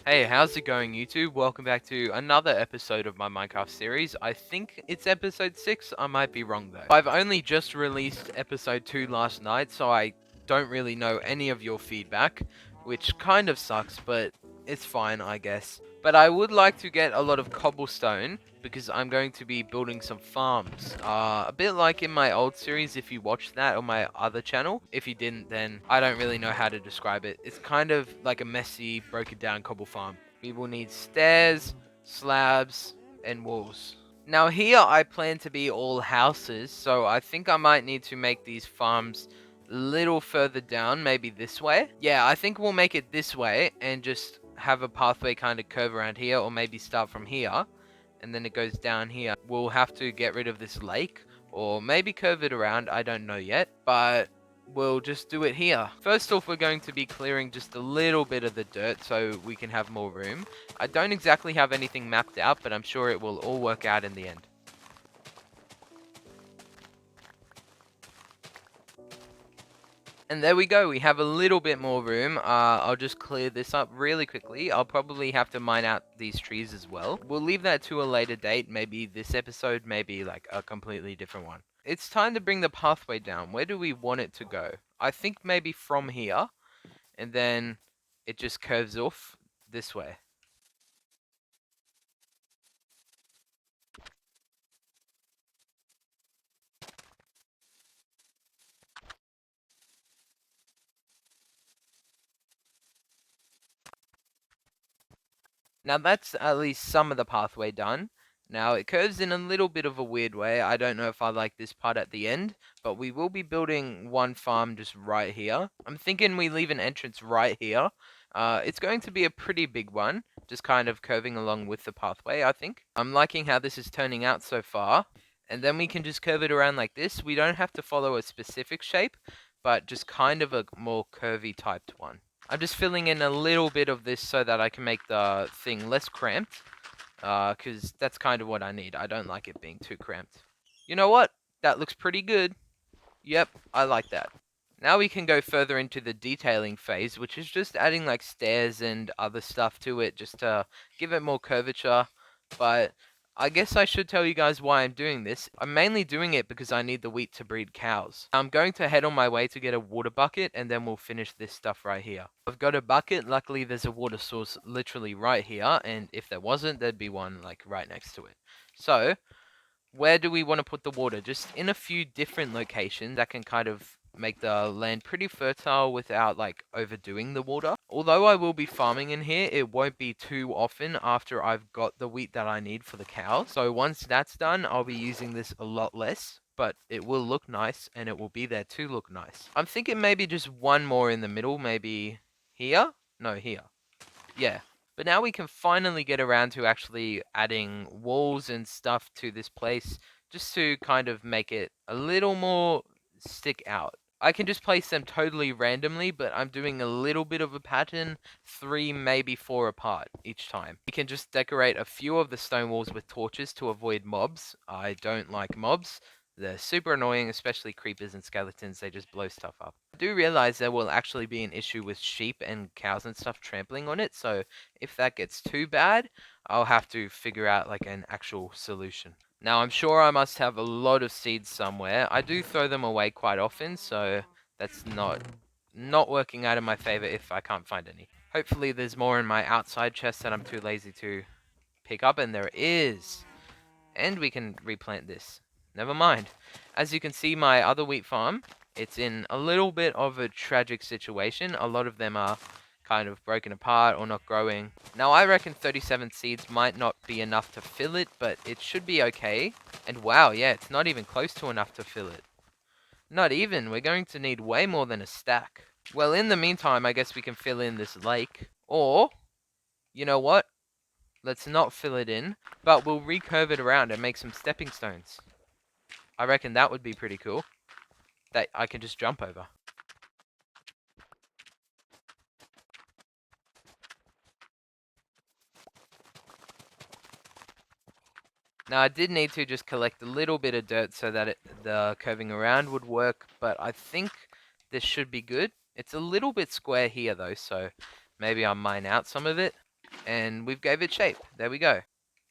Hey, how's it going, YouTube? Welcome back to another episode of my Minecraft series. I think it's episode 6, I might be wrong though. I've only just released episode 2 last night, so I don't really know any of your feedback, which kind of sucks, but it's fine, I guess. But I would like to get a lot of cobblestone, because I'm going to be building some farms. A bit like in my old series, if you watched that on my other channel. If you didn't, then I don't really know how to describe it. It's kind of like a messy, broken down cobble farm. We will need stairs, slabs, and walls. Now here I plan to be all houses, so I think I might need to make these farms a little further down, maybe this way. Yeah, I think we'll make it this way and just have a pathway kind of curve around here, or maybe start from here and then it goes down here. We'll have to get rid of this lake, or maybe curve it around, I don't know yet, but we'll just do it here. First off, we're going to be clearing just a little bit of the dirt so we can have more room. I don't exactly have anything mapped out, but I'm sure it will all work out in the end. And there we go, we have a little bit more room. I'll just clear this up really quickly. I'll probably have to mine out these trees as well. We'll leave that to a later date, maybe this episode, maybe like a completely different one. It's time to bring the pathway down. Where do we want it to go? I think maybe from here, and then it just curves off this way. Now that's at least some of the pathway done. Now it curves in a little bit of a weird way. I don't know if I like this part at the end, but we will be building one farm just right here. I'm thinking we leave an entrance right here. It's going to be a pretty big one, just kind of curving along with the pathway, I think. I'm liking how this is turning out so far. And then we can just curve it around like this. We don't have to follow a specific shape, but just kind of a more curvy typed one. I'm just filling in a little bit of this so that I can make the thing less cramped. Because that's kind of what I need. I don't like it being too cramped. You know what? That looks pretty good. Yep, I like that. Now we can go further into the detailing phase, which is just adding like stairs and other stuff to it just to give it more curvature. But I guess I should tell you guys why I'm doing this. I'm mainly doing it because I need the wheat to breed cows. I'm going to head on my way to get a water bucket and then we'll finish this stuff right here. I've got a bucket. Luckily there's a water source literally right here, and if there wasn't, there'd be one like right next to it. So where do we want to put the water? Just in a few different locations that can kind of make the land pretty fertile without like overdoing the water. Although I will be farming in here, it won't be too often after I've got the wheat that I need for the cows. So once that's done, I'll be using this a lot less, but it will look nice and it will be there to look nice. I'm thinking maybe just one more in the middle, maybe here? No, here. Yeah. But now we can finally get around to actually adding walls and stuff to this place just to kind of make it a little more stick out. I can just place them totally randomly, but I'm doing a little bit of a pattern, 3 maybe 4 apart each time. We can just decorate a few of the stone walls with torches to avoid mobs. I don't like mobs. They're super annoying, especially creepers and skeletons. They just blow stuff up. I do realize there will actually be an issue with sheep and cows and stuff trampling on it, so if that gets too bad, I'll have to figure out like an actual solution. Now I'm sure I must have a lot of seeds somewhere. I do throw them away quite often, so that's not working out in my favor if I can't find any. Hopefully there's more in my outside chest that I'm too lazy to pick up, and there is. And we can replant this. Never mind. As you can see, my other wheat farm, it's in a little bit of a tragic situation. A lot of them are kind of broken apart or not growing. Now, I reckon 37 seeds might not be enough to fill it, but it should be okay. And wow, yeah, it's not even close to enough to fill it. Not even. We're going to need way more than a stack. Well, in the meantime, I guess we can fill in this lake. Or, you know what? Let's not fill it in, but we'll recurve it around and make some stepping stones. I reckon that would be pretty cool. That I can just jump over. Now I did need to just collect a little bit of dirt so that the curving around would work, but I think this should be good. It's a little bit square here though, so maybe I'll mine out some of it. And we've gave it shape. There we go.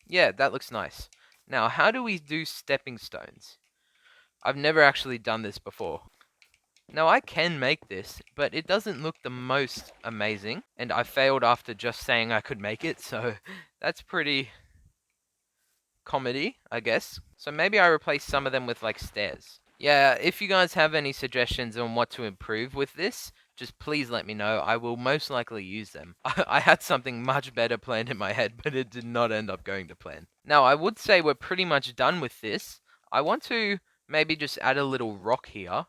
Yeah, that looks nice. Now, how do we do stepping stones? I've never actually done this before. Now, I can make this, but it doesn't look the most amazing. And I failed after just saying I could make it, so that's pretty comedy, I guess. So maybe I replace some of them with like stairs. Yeah, if you guys have any suggestions on what to improve with this, just please let me know. I will most likely use them. I had something much better planned in my head, but it did not end up going to plan. Now, I would say we're pretty much done with this. I want to maybe just add a little rock here.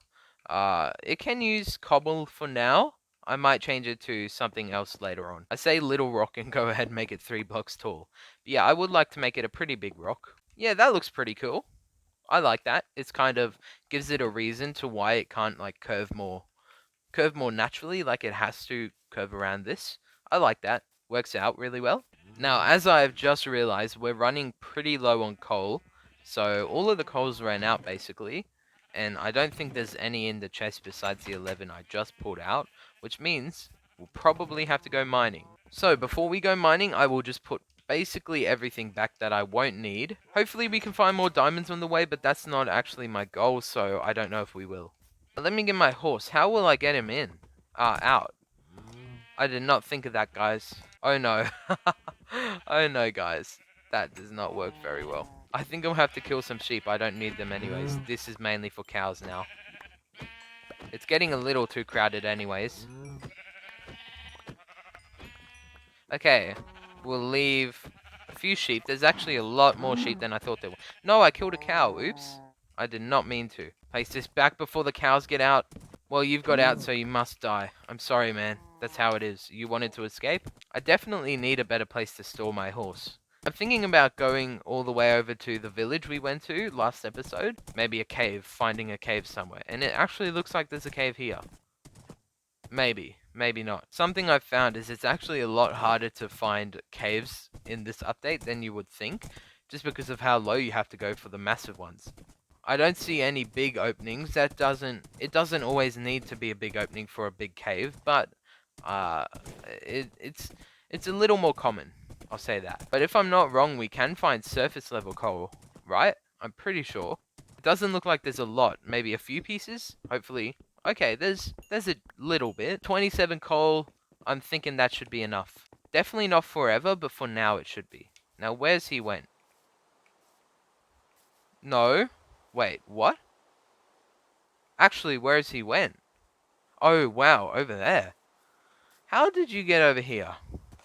It can use cobble for now. I might change it to something else later on. I say little rock and go ahead and make it 3 blocks tall. But yeah, I would like to make it a pretty big rock. Yeah, that looks pretty cool. I like that. It's kind of gives it a reason to why it can't like curve more naturally, like it has to curve around this. I like that. Works out really well. Now, as I've just realized, we're running pretty low on coal. So all of the coals ran out basically. And I don't think there's any in the chest besides the 11 I just pulled out, which means we'll probably have to go mining. So before we go mining, I will just put basically everything back that I won't need. Hopefully we can find more diamonds on the way, but that's not actually my goal, so I don't know if we will. Let me get my horse. How will I get him in? Out. I did not think of that, guys. Oh no. Oh no, guys. That does not work very well. I think I'll have to kill some sheep. I don't need them anyways. This is mainly for cows now. It's getting a little too crowded anyways. Okay. We'll leave a few sheep. There's actually a lot more sheep than I thought there were. No, I killed a cow. Oops. I did not mean to. Place this back before the cows get out. Well, you've got out, so you must die. I'm sorry, man. That's how it is. You wanted to escape? I definitely need a better place to store my horse. I'm thinking about going all the way over to the village we went to last episode. Maybe a cave, finding a cave somewhere. And it actually looks like there's a cave here. Maybe, maybe not. Something I've found is it's actually a lot harder to find caves in this update than you would think, just because of how low you have to go for the massive ones. I don't see any big openings. It doesn't always need to be a big opening for a big cave, but it's a little more common. I'll say that. But if I'm not wrong, we can find surface level coal, right? I'm pretty sure. It doesn't look like there's a lot. Maybe a few pieces. Hopefully. Okay, there's a little bit. 27 coal. I'm thinking that should be enough. Definitely not forever, but for now it should be. Now, where's he went? No. Wait, what? Actually, where's he went? Oh, wow, over there. How did you get over here?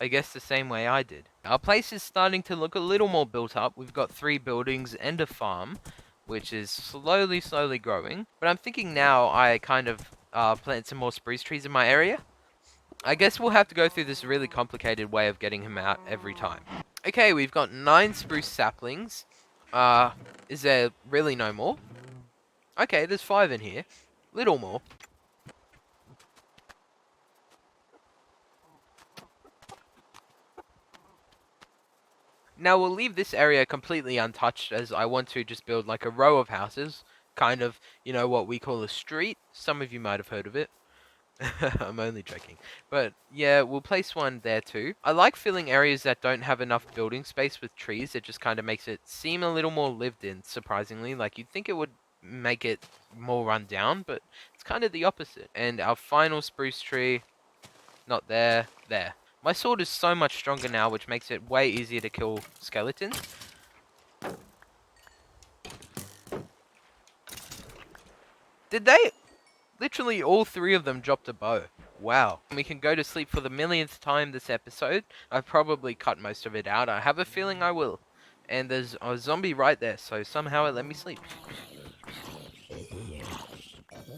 I guess the same way I did. Our place is starting to look a little more built up. We've got 3 buildings and a farm, which is slowly growing. But I'm thinking now I kind of plant some more spruce trees in my area. I guess we'll have to go through this really complicated way of getting him out every time. Okay, we've got 9 spruce saplings. Is there really no more? Okay, there's 5 in here. Little more. Now we'll leave this area completely untouched as I want to just build like a row of houses. Kind of, you know, what we call a street. Some of you might have heard of it. I'm only joking. But yeah, we'll place one there too. I like filling areas that don't have enough building space with trees. It just kind of makes it seem a little more lived in, surprisingly. Like you'd think it would make it more run down, but it's kind of the opposite. And our final spruce tree, not there, there. My sword is so much stronger now, which makes it way easier to kill skeletons. Did they? Literally all 3 of them dropped a bow. Wow. We can go to sleep for the millionth time this episode. I've probably cut most of it out. I have a feeling I will. And there's a zombie right there, so somehow it let me sleep.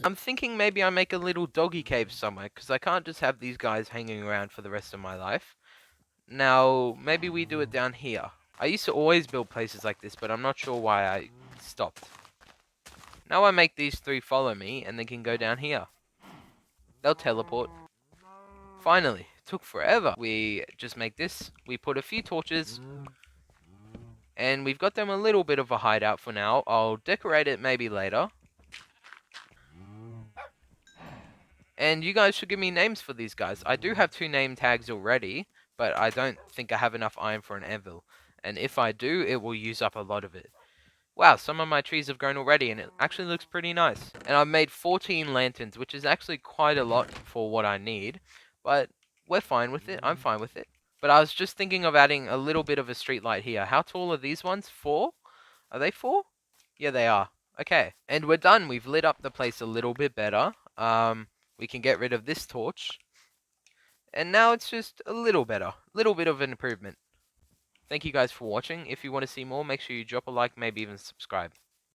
I'm thinking maybe I make a little doggy cave somewhere, because I can't just have these guys hanging around for the rest of my life. Now, maybe we do it down here. I used to always build places like this, but I'm not sure why I stopped. Now I make these 3 follow me, and they can go down here. They'll teleport. Finally, it took forever. We just make this. We put a few torches. And we've got them a little bit of a hideout for now. I'll decorate it maybe later. And you guys should give me names for these guys. I do have 2 name tags already, but I don't think I have enough iron for an anvil. And if I do, it will use up a lot of it. Wow, some of my trees have grown already, and it actually looks pretty nice. And I've made 14 lanterns, which is actually quite a lot for what I need. But we're fine with it. I'm fine with it. But I was just thinking of adding a little bit of a street light here. How tall are these ones? 4? Are they 4? Yeah, they are. Okay, and we're done. We've lit up the place a little bit better. We can get rid of this torch. And now it's just a little better. Little bit of an improvement. Thank you guys for watching. If you want to see more, make sure you drop a like, maybe even subscribe.